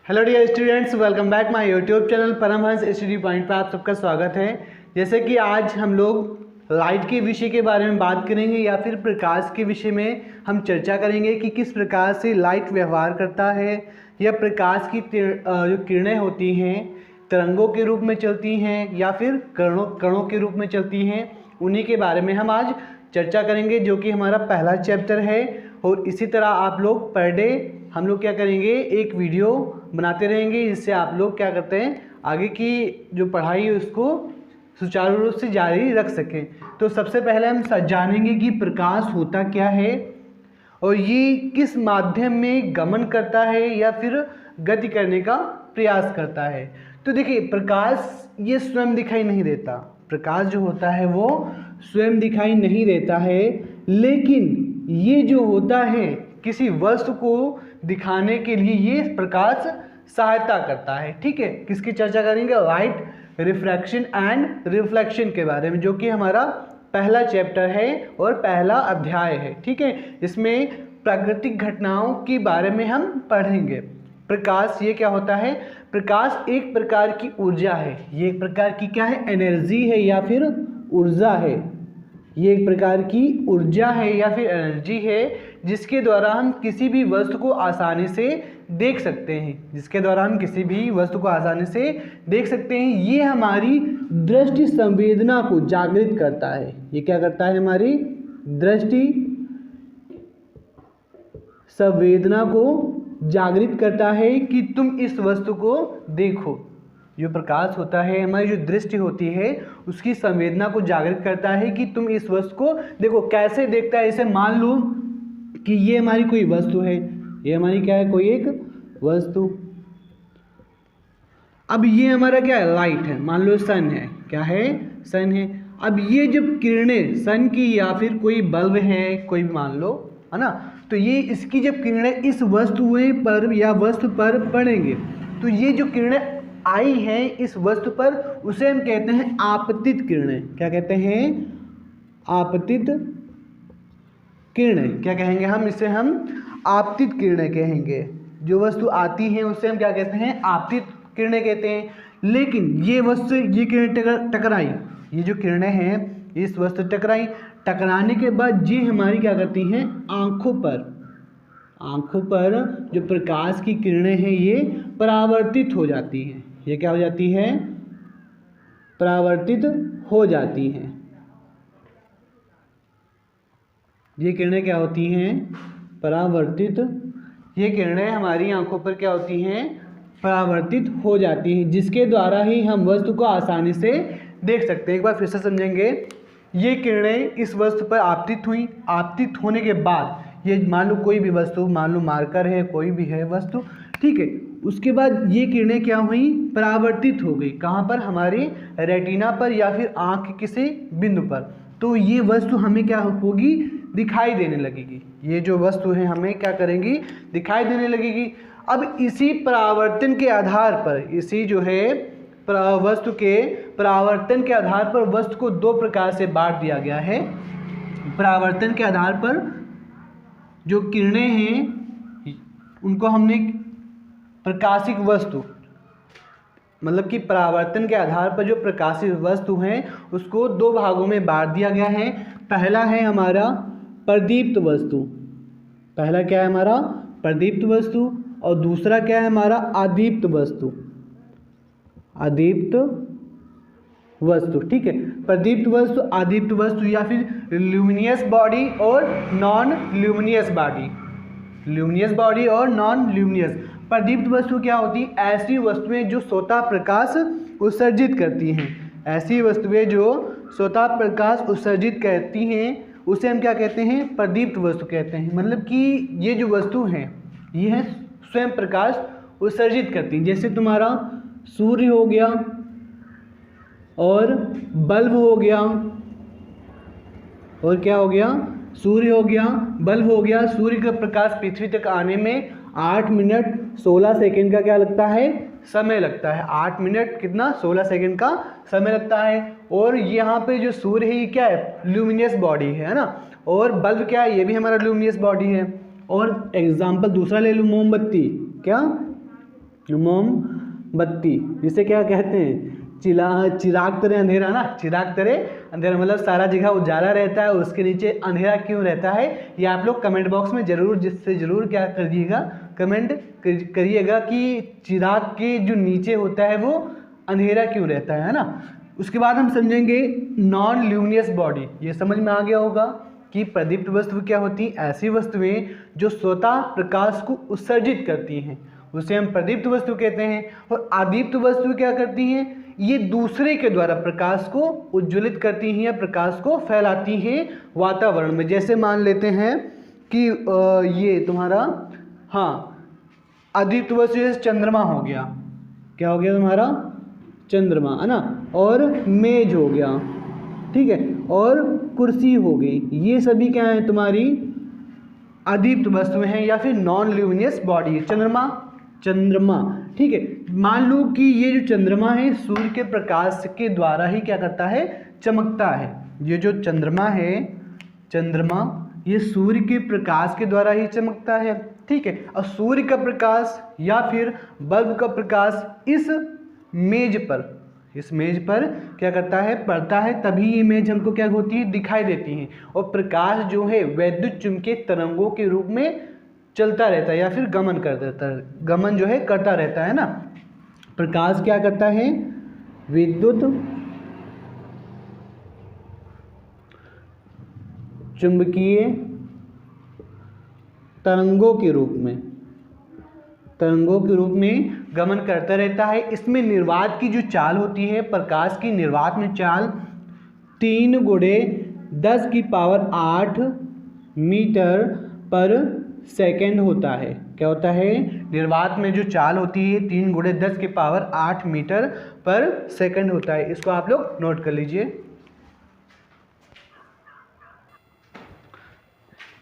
Hello dear students, welcome back my YouTube channel Paramhans study point पर आप सबका स्वागत है। जैसे कि आज हम लोग लाइट के विषय के बारे में बात करेंगे या फिर प्रकाश के विषय में हम चर्चा करेंगे कि किस प्रकार से लाइट व्यवहार करता है या प्रकाश की जो किरणें होती हैं तरंगों के रूप में चलती हैं या फिर कणों के रूप में चलती हैं, उन्हीं के बारे में हम आज चर्चा करेंगे, जो कि हमारा पहला चैप्टर है। और इसी तरह आप लोग पर डे हम लोग क्या करेंगे, एक वीडियो बनाते रहेंगे, जिससे आप लोग क्या करते हैं आगे की जो पढ़ाई है उसको सुचारू रूप से जारी रख सकें। तो सबसे पहले हम जानेंगे कि प्रकाश होता क्या है और ये किस माध्यम में गमन करता है या फिर गति करने का प्रयास करता है। तो देखिए, प्रकाश ये स्वयं दिखाई नहीं देता। प्रकाश जो होता है वो स्वयं दिखाई नहीं देता है, लेकिन ये जो होता है किसी वस्तु को दिखाने के लिए ये प्रकाश सहायता करता है। ठीक है, किसकी चर्चा करेंगे? लाइट रिफ्रैक्शन एंड रिफ्लेक्शन के बारे में, जो कि हमारा पहला चैप्टर है और पहला अध्याय है। ठीक है, इसमें प्राकृतिक घटनाओं के बारे में हम पढ़ेंगे। प्रकाश ये क्या होता है? प्रकाश एक प्रकार की ऊर्जा है। ये एक प्रकार की क्या है? एनर्जी है या फिर ऊर्जा है। ये एक प्रकार की ऊर्जा है या फिर एनर्जी है जिसके द्वारा हम किसी भी वस्तु को आसानी से देख सकते हैं। जिसके द्वारा हम किसी भी वस्तु को आसानी से देख सकते हैं। ये हमारी दृष्टि संवेदना को जागृत करता है। ये क्या करता है? हमारी दृष्टि संवेदना को जागृत करता है कि तुम इस वस्तु को देखो। जो प्रकाश होता है, हमारी जो दृष्टि होती है उसकी संवेदना को जागृत करता है कि तुम इस वस्तु को देखो। कैसे देखता है? इसे मान लो कि ये हमारी कोई वस्तु है, ये हमारी क्या है? कोई एक वस्तु। अब ये हमारा क्या है? लाइट है। मान लो सन है। क्या है? सन है। अब ये जब किरणें सन की या फिर कोई बल्ब है, कोई भी मान लो, है ना, तो ये इसकी जब किरणें इस वस्तुएं पर या वस्तु पर पड़ेंगे, तो ये जो किरणें आई हैं इस वस्तु पर, उसे हम कहते हैं आपतित किरणें। क्या कहते हैं? आपतित किरणें। क्या कहेंगे हम इसे? हम आपतित किरणें कहेंगे। जो वस्तु आती हैं उसे हम क्या कहते हैं? आपतित किरणें कहते हैं। लेकिन ये वस्तु, ये किरणें टकराई, ये जो किरणें हैं इस वस्तु टकराई, टकराने के बाद ये हमारी क्या करती हैं? आँखों पर जो प्रकाश की किरणें हैं ये परावर्तित हो जाती हैं। ये क्या हो जाती है? परावर्तित हो जाती हैं। ये किरणें क्या होती हैं? परावर्तित। ये किरणें हमारी आंखों पर क्या होती हैं? परावर्तित हो जाती हैं, जिसके द्वारा ही हम वस्तु को आसानी से देख सकते हैं। एक बार फिर से समझेंगे। ये किरणें इस वस्तु पर आपतित हुई। आपतित होने के बाद ये मान लो कोई भी वस्तु, मान लो मार्कर है, कोई भी है वस्तु, ठीक है, उसके बाद ये किरणें क्या हुई? परावर्तित हो गई। कहाँ पर? हमारे रेटिना पर या फिर आँख के किसी बिंदु पर। तो ये वस्तु हमें क्या होगी? दिखाई देने लगेगी। ये जो वस्तु है हमें क्या करेंगी? दिखाई देने लगेगी। अब इसी परावर्तन के आधार पर, इसी जो है वस्तु के परावर्तन के आधार पर वस्तु को दो प्रकार से बांट दिया गया है। परावर्तन के आधार पर जो किरणें हैं उनको हमने प्रकाशिक वस्तु, मतलब कि परावर्तन के आधार पर जो प्रकाशित वस्तु हैं उसको दो भागों में बांट दिया गया है। पहला है हमारा प्रदीप्त वस्तु। पहला क्या है हमारा? प्रदीप्त वस्तु। और दूसरा क्या है हमारा? अदीप्त वस्तु। अदीप्त वस्तु। ठीक है, प्रदीप्त वस्तु, अदीप्त वस्तु या फिर ल्यूमिनियस बॉडी और non luminous body. Luminous body और नॉन ल्यूमिनियस। प्रदीप्त वस्तु क्या होती है? ऐसी वस्तुएं जो स्वतः प्रकाश उत्सर्जित करती हैं। ऐसी वस्तुएं जो स्वतः प्रकाश उत्सर्जित करती हैं उसे हम क्या कहते हैं? प्रदीप्त वस्तु कहते हैं। मतलब कि ये जो वस्तु हैं ये है स्वयं प्रकाश उत्सर्जित करती हैं। जैसे तुम्हारा सूर्य हो गया और बल्ब हो गया, और क्या हो गया? सूर्य हो गया, बल्ब हो गया। सूर्य का प्रकाश पृथ्वी तक आने में 8 मिनट 16 सेकेंड का क्या लगता है? समय लगता है। 8 मिनट कितना? 16 सेकेंड का समय लगता है। और यहाँ पे जो सूर्य है ये क्या है? ल्यूमिनियस बॉडी है ना। और बल्ब क्या है? ये भी हमारा ल्यूमिनियस बॉडी है। और एग्जाम्पल दूसरा ले लूँ, मोमबत्ती। क्या? मोमबत्ती, जिसे क्या कहते हैं, चिराग तरह अंधेरा ना, चिराग तरह अंधेरा, मतलब सारा जगह उजाला रहता है, उसके नीचे अंधेरा क्यों रहता है, ये आप लोग कमेंट बॉक्स में जरूर क्या करिएगा, कमेंट करिएगा कि चिराग के जो नीचे होता है वो अंधेरा क्यों रहता है ना। उसके बाद हम समझेंगे नॉन ल्यूमिनस बॉडी। ये समझ में आ गया होगा कि प्रदीप्त वस्तु क्या होती है, ऐसी वस्तुएं जो स्वतः प्रकाश को उत्सर्जित करती हैं, उसे हम प्रदीप्त वस्तु कहते हैं। और अदीप्त वस्तु क्या करती हैं, ये दूसरे के द्वारा प्रकाश को उज्ज्वलित करती हैं या प्रकाश को फैलाती हैं वातावरण में। जैसे मान लेते हैं कि ये तुम्हारा, हाँ, अदीप्त वस्तु जैसे चंद्रमा हो गया, क्या हो गया तुम्हारा, चंद्रमा है ना, और मेज हो गया, ठीक है, और कुर्सी हो गई, ये सभी क्या है तुम्हारी अदीप्त वस्तुएं हैं या फिर नॉन ल्यूमिनस बॉडी। चंद्रमा, ठीक है, मान लो कि ये जो चंद्रमा है सूर्य के प्रकाश के द्वारा ही क्या करता है, चमकता है। ये जो चंद्रमा है, चंद्रमा ये सूर्य के प्रकाश के द्वारा ही चमकता है, ठीक है। और सूर्य का प्रकाश या फिर बल्ब का प्रकाश इस मेज पर क्या करता है, पड़ता है, तभी ये मेज हमको क्या होती है, दिखाई देती है। और प्रकाश जो है वैद्युत चुंबकीय तरंगों के रूप में चलता रहता है या फिर गमन जो है करता रहता है ना। प्रकाश क्या करता है, विद्युत चुंबकीय तरंगों के रूप में गमन करता रहता है। इसमें निर्वात की जो चाल होती है, प्रकाश की निर्वात में चाल 3 × 10⁸ मीटर पर सेकेंड होता है। क्या होता है, निर्वात में जो चाल होती है 3 × 10⁸ मीटर पर सेकेंड होता है। इसको आप लोग नोट कर लीजिए।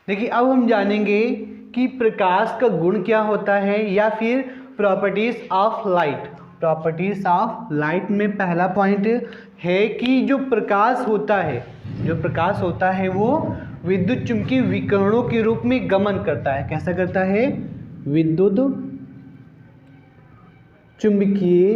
देखिए अब हम जानेंगे कि प्रकाश का गुण क्या होता है या फिर properties of light. Properties of light में पहला पॉइंट है कि जो प्रकाश होता है वो विद्युत चुंबकीय विकिरणों के रूप में गमन करता है। कैसा करता है, विद्युत चुंबकीय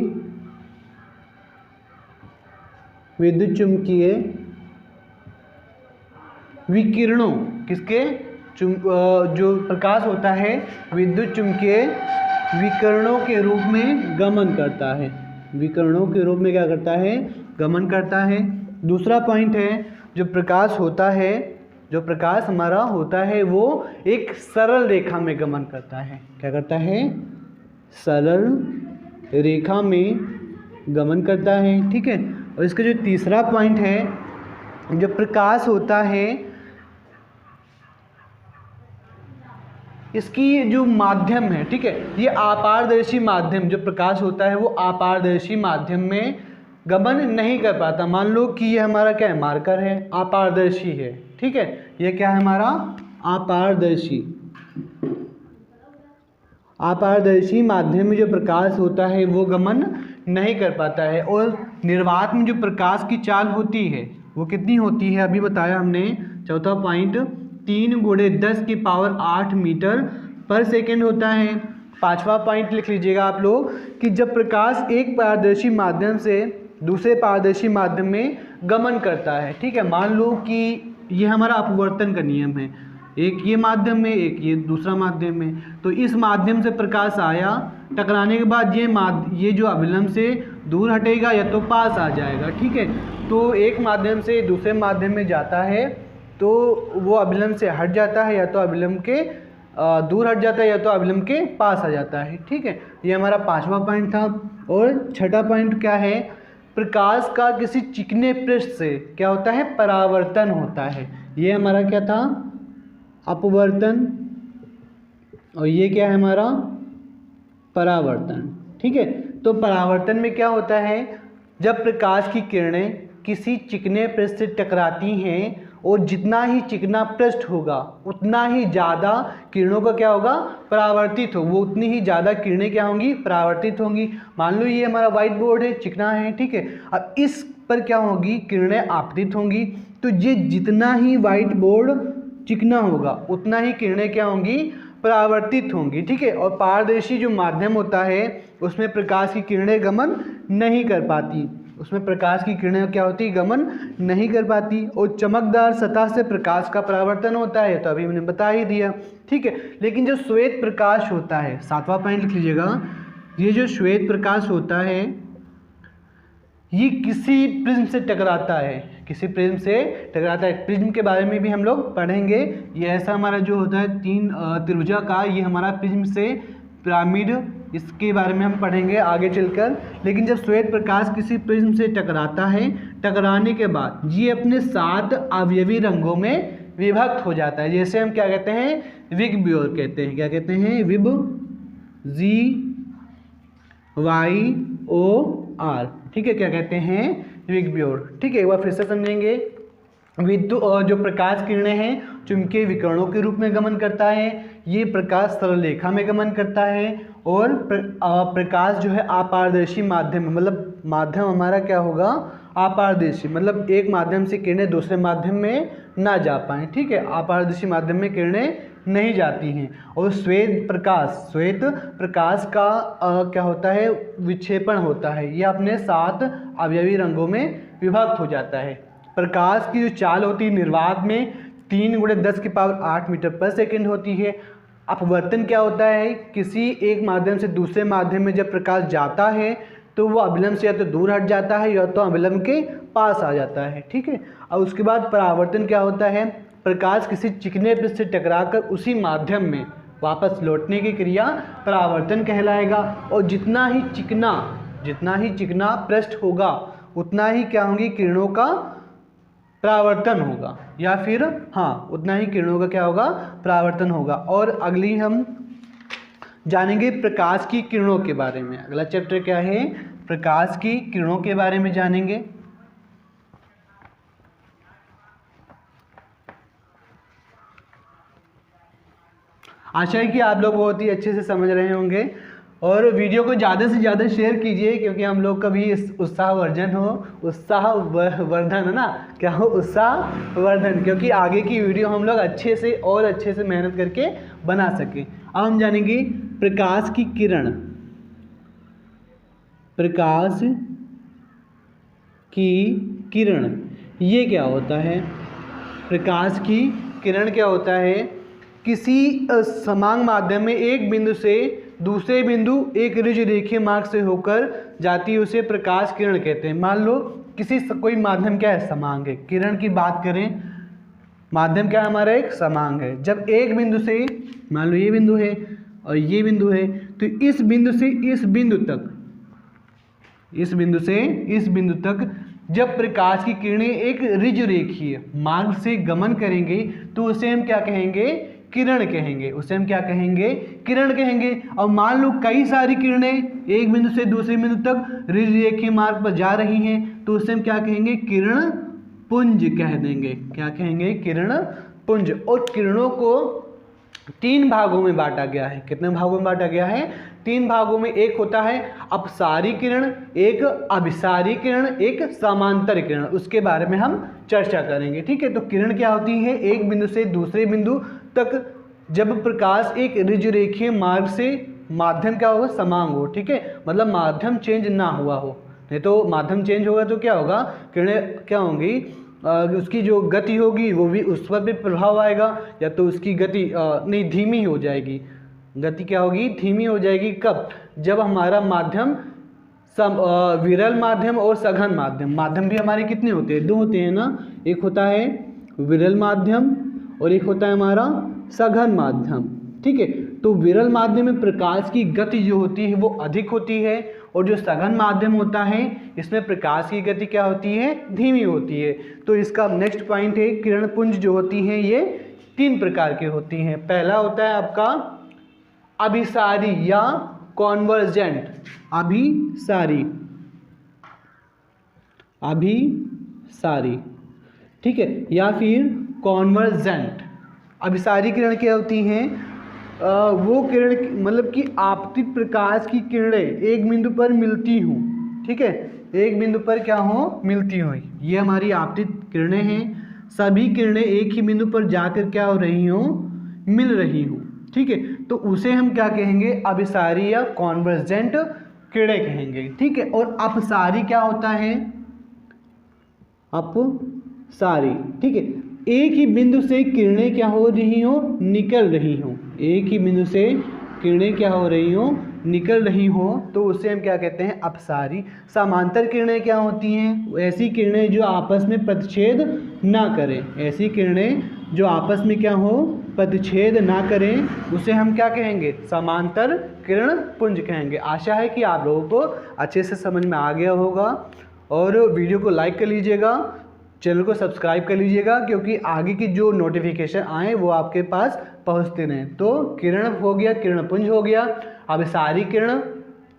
विकिरणों, किसके, जो प्रकाश होता है विद्युत चुंबकीय विकिरणों के रूप में गमन करता है। विकिरणों के रूप में क्या करता है, गमन करता है। दूसरा पॉइंट है, जो प्रकाश हमारा होता है वो एक सरल रेखा में गमन करता है। क्या करता है, सरल रेखा में गमन करता है, ठीक है। और इसका जो तीसरा पॉइंट है, जो प्रकाश होता है इसकी जो माध्यम है, ठीक है, ये अपारदर्शी माध्यम, जो प्रकाश होता है वो अपारदर्शी माध्यम में गमन नहीं कर पाता। मान लो कि ये हमारा क्या है, मार्कर है, अपारदर्शी है, ठीक है, ये क्या है हमारा अपारदर्शी माध्यम में जो प्रकाश होता है वो गमन नहीं कर पाता है। और निर्वात में जो प्रकाश की चाल होती है वो कितनी होती है, अभी बताया हमने। चौथा पॉइंट 3 × 10⁸ मीटर पर सेकेंड होता है। पांचवा पॉइंट लिख लीजिएगा आप लोग कि जब प्रकाश एक पारदर्शी माध्यम से दूसरे पारदर्शी माध्यम में गमन करता है, ठीक है, मान लो कि ये हमारा अपवर्तन का नियम है, एक ये माध्यम में, एक ये दूसरा माध्यम में, तो इस माध्यम से प्रकाश आया, टकराने के बाद ये जो अभिलंब से दूर हटेगा या तो पास आ जाएगा, ठीक है। तो एक माध्यम से दूसरे माध्यम में जाता है तो वो अभिलंब से हट जाता है, या तो अभिलंब के दूर हट जाता है या तो अभिलंब के पास आ जाता है, ठीक है। ये हमारा पांचवा पॉइंट था। और छठा पॉइंट क्या है, प्रकाश का किसी चिकने पृष्ठ से क्या होता है, परावर्तन होता है। ये हमारा क्या था, अपवर्तन, और ये क्या है हमारा परावर्तन, ठीक है। तो परावर्तन में क्या होता है, जब प्रकाश की किरणें किसी चिकने पृष्ठ से टकराती हैं और जितना ही चिकना पृष्ठ होगा उतना ही ज़्यादा किरणों का क्या होगा, परावर्तित हो, वो उतनी ही ज़्यादा किरणें क्या होंगी, परावर्तित होंगी। मान लो ये हमारा व्हाइट बोर्ड है, चिकना है, ठीक है। अब इस पर क्या होगी, किरणें आपतित होंगी, तो ये जितना ही व्हाइट बोर्ड चिकना होगा उतना ही किरणें क्या होंगी, परावर्तित होंगी, ठीक है। और पारदर्शी जो माध्यम होता है उसमें प्रकाश की किरणें गमन नहीं कर पाती, उसमें प्रकाश की किरणें क्या होती, गमन नहीं कर पाती। और चमकदार सतह से प्रकाश का परावर्तन होता है, तो अभी मैंने बता ही दिया, ठीक है। लेकिन जो श्वेत प्रकाश होता है, 7वां पॉइंट लिख लीजिएगा, ये जो श्वेत प्रकाश होता है ये किसी प्रिज्म से टकराता है, किसी प्रिज्म से टकराता है। प्रिज्म के बारे में भी हम लोग पढ़ेंगे। ये ऐसा हमारा जो होता है 3 त्रिभुजा का, ये हमारा प्रिज्म से पिरामिड, इसके बारे में हम पढ़ेंगे आगे चलकर। लेकिन जब श्वेत प्रकाश किसी प्रिज्म से टकराता है, टकराने के बाद ये अपने 7 अवयवी रंगों में विभक्त हो जाता है, जैसे हम क्या कहते हैं, विगब्योर कहते हैं। क्या कहते हैं, विब, GYOR, ठीक है, क्या कहते हैं, विगब्योर, ठीक है। एक बार फिर से समझेंगे। विद्युत और जो प्रकाश किरणें हैं चुंबकीय विकिरणों के रूप में गमन करता है, ये प्रकाश सरल रेखा में गमन करता है। और प्रकाश जो है अपारदर्शी माध्यम में, मतलब माध्यम हमारा क्या होगा, अपारदर्शी, मतलब एक माध्यम से किरणें दूसरे माध्यम में ना जा पाएँ, ठीक है। अपारदर्शी माध्यम में किरणें नहीं जाती हैं। और श्वेत प्रकाश का क्या होता है, विक्षेपण होता है, यह अपने 7 अवयवी रंगों में विभक्त हो जाता है। प्रकाश की जो चाल होती है निर्वात में 3 × 10⁸ मीटर पर सेकेंड होती है। अपवर्तन क्या होता है, किसी एक माध्यम से दूसरे माध्यम में जब प्रकाश जाता है तो वो अभिलंब से या तो दूर हट जाता है या तो अभिलंब के पास आ जाता है, ठीक है। और उसके बाद परावर्तन क्या होता है, प्रकाश किसी चिकने पृष्ठ से टकराकर उसी माध्यम में वापस लौटने की क्रिया परावर्तन कहलाएगा। और जितना ही चिकना पृष्ठ होगा उतना ही क्या होंगी, किरणों का परावर्तन होगा, या फिर उतना ही किरणों का क्या होगा, परावर्तन होगा। और अगली हम जानेंगे प्रकाश की किरणों के बारे में। अगला चैप्टर क्या है, प्रकाश की किरणों के बारे में जानेंगे। आशा है कि आप लोग बहुत ही अच्छे से समझ रहे होंगे। और वीडियो को ज़्यादा से ज़्यादा शेयर कीजिए, क्योंकि हम लोग का भी उत्साहवर्धन है ना, क्या हो, उत्साहवर्धन, क्योंकि आगे की वीडियो हम लोग अच्छे से और अच्छे से मेहनत करके बना सकें। अब हम जानेंगे प्रकाश की किरण। प्रकाश की किरण ये क्या होता है, प्रकाश की किरण क्या होता है, किसी समान माध्यम में एक बिंदु से दूसरे बिंदु एक ऋज रेखीय मार्ग से होकर जाती है, उसे प्रकाश किरण कहते हैं। मान लो कोई माध्यम क्या है, समांग है। किरण की बात करें, माध्यम क्या हमारा एक समांग है। जब एक बिंदु से, मान लो ये बिंदु है और ये बिंदु है, तो इस बिंदु से इस बिंदु तक जब प्रकाश की किरणें एक ऋज रेखीय मार्ग से गमन करेंगे तो उसे हम क्या कहेंगे, किरण कहेंगे। उसे हम क्या कहेंगे, किरण कहेंगे। और मान लो कई सारी किरणें एक बिंदु से दूसरे बिंदु तक ऋज रेखीय मार्ग पर जा रही हैं, तो उसे हम क्या कहेंगे, किरण पुंज कह देंगे। क्या कहेंगे, किरण पुंज। और किरणों को 3 भागों में बांटा गया है। कितने भागों में बांटा गया है, 3 भागों में। एक होता है अपसारी किरण, एक अभिसारी किरण, एक समांतर किरण। उसके बारे में हम चर्चा करेंगे, ठीक है। तो किरण क्या होती है, एक बिंदु से दूसरे बिंदु तक जब प्रकाश एक ऋज रेखीय मार्ग से, माध्यम क्या होगा, समांग हो, ठीक है, मतलब माध्यम चेंज ना हुआ हो। नहीं तो माध्यम चेंज होगा तो क्या होगा, किरणें क्या होंगी, उसकी जो गति होगी वो भी उस पर भी प्रभाव आएगा, या तो उसकी गति नहीं धीमी हो जाएगी। गति क्या होगी, धीमी हो जाएगी। कब, जब हमारा माध्यम विरल माध्यम और सघन माध्यम भी हमारे कितने होते हैं, 2 होते हैं ना। एक होता है विरल माध्यम और एक होता है हमारा सघन माध्यम, ठीक है। तो विरल माध्यम में प्रकाश की गति जो होती है वो अधिक होती है, और जो सघन माध्यम होता है इसमें प्रकाश की गति क्या होती है, धीमी होती है। तो इसका नेक्स्ट पॉइंट है, किरण पुंज जो होती हैं ये 3 प्रकार की होती हैं। पहला होता है आपका अभिसारी या कॉन्वर्जेंट, अभिसारी, ठीक है, या फिर कॉन्वर्जेंट। अभिसारी किरण क्या होती हैं, वो किरण मतलब कि आपतित प्रकाश की किरणें एक बिंदु पर मिलती हों, ठीक है, एक बिंदु पर क्या हो, मिलती हुई, ये हमारी आपतित किरणें हैं। सभी किरणें एक ही बिंदु पर जाकर क्या हो रही हों, मिल रही हों, ठीक है, तो उसे हम क्या कहेंगे, अभिसारी या कॉन्वर्जेंट किरणें कहेंगे। ठीक है, और अपसारी क्या होता है, अपसारी। ठीक है, एक ही बिंदु से किरणें क्या हो रही हो, निकल रही हो, एक ही बिंदु से किरणें क्या हो रही हो, निकल रही हो, तो उसे हम क्या कहते हैं, अपसारी। समांतर किरणें क्या होती हैं, ऐसी किरणें जो आपस में प्रतिच्छेद ना करें, ऐसी किरणें जो आपस में क्या हो, प्रतिच्छेद ना करें, उसे हम क्या कहेंगे, समांतर किरण पुंज कहेंगे। आशा है कि आप लोगों को अच्छे से समझ में आ गया होगा, और वीडियो को लाइक कर लीजिएगा, चैनल को सब्सक्राइब कर लीजिएगा, क्योंकि आगे की जो नोटिफिकेशन आए वो आपके पास पहुंचते रहें। तो किरण हो गया, किरण पुंज हो गया, अभिसारी किरण,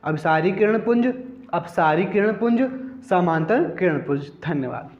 अभिसारी किरण पुंज, अपसारी किरण पुंज, समांतर किरण पुंज। धन्यवाद।